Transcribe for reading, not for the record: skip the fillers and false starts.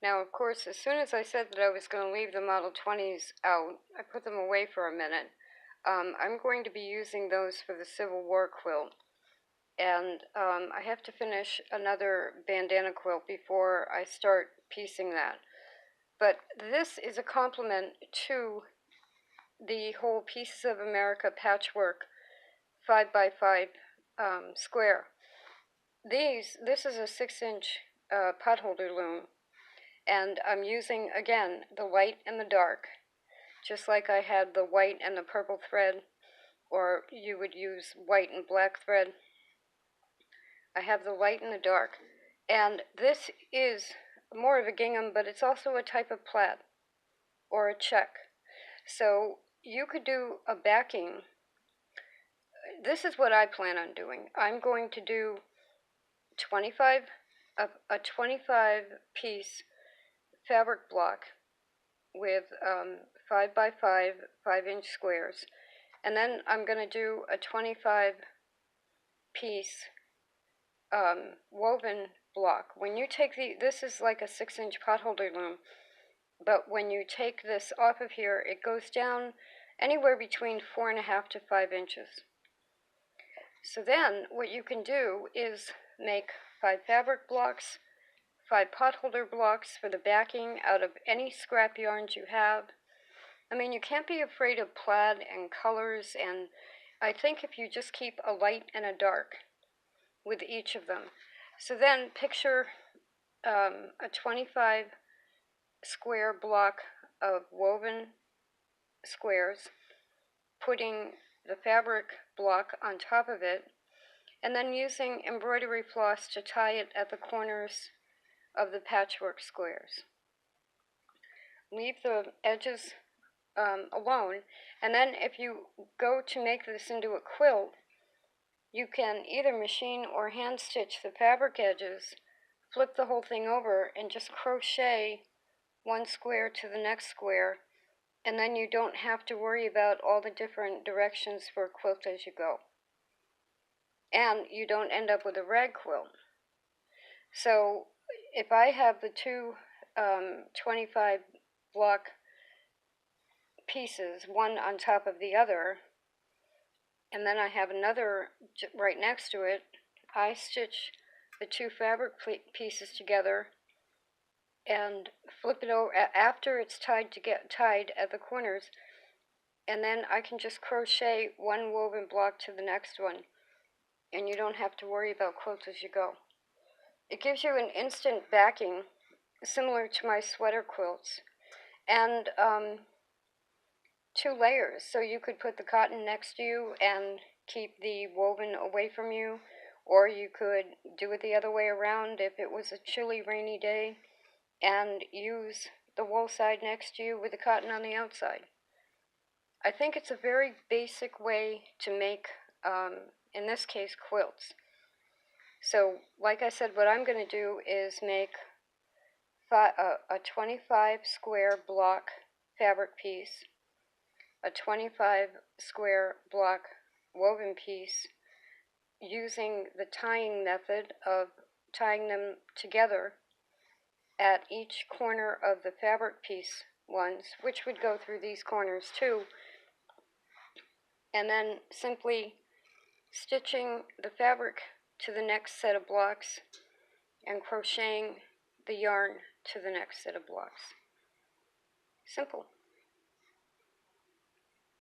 Now, of course, as soon as I said that I was going to leave the Model 20s out, I put them away for a minute. I'm going to be using those for the Civil War quilt. And I have to finish another bandana quilt before I start piecing that. But this is a complement to the whole Pieces of America patchwork 5x5 square. This is a 6-inch potholder loom, and I'm using, again, the light and the dark, just like I had the white and the purple thread, or you would use white and black thread. I have the light and the dark, and this is more of a gingham, but it's also a type of plaid or a check. So you could do a backing. This is what I plan on doing. I'm going to do a 25 piece fabric block with 5x5 5-inch squares, and then I'm going to do a 25 piece woven block. When you take this is like a 6-inch potholder loom, but when you take this off of here, it goes down anywhere between 4.5 to 5 inches. So then what you can do is make 5 fabric blocks, 5 potholder blocks for the backing out of any scrap yarns you have. I mean, you can't be afraid of plaid and colors, and I think if you just keep a light and a dark with each of them. So then picture a 25 square block of woven squares, putting the fabric block on top of it, and then using embroidery floss to tie it at the corners of the patchwork squares. Leave the edges alone, and then if you go to make this into a quilt, you can either machine or hand stitch the fabric edges, flip the whole thing over, and just crochet one square to the next square, and then you don't have to worry about all the different directions for a quilt as you go. And you don't end up with a rag quilt. So if I have the two 25 block pieces, one on top of the other, and then I have another right next to it, I stitch the two fabric pieces together and flip it over after it's tied at the corners, and then I can just crochet one woven block to the next one, and you don't have to worry about quilts as you go. It gives you an instant backing, similar to my sweater quilts, and 2 layers, so you could put the cotton next to you and keep the woven away from you, or you could do it the other way around if it was a chilly, rainy day, and use the wool side next to you with the cotton on the outside. I think it's a very basic way to make, in this case, quilts. So, like I said, what I'm going to do is make a 25 square block fabric piece, a 25 square block woven piece, using the tying method of tying them together at each corner of the fabric piece ones, which would go through these corners too, and then simply stitching the fabric to the next set of blocks and crocheting the yarn to the next set of blocks. Simple.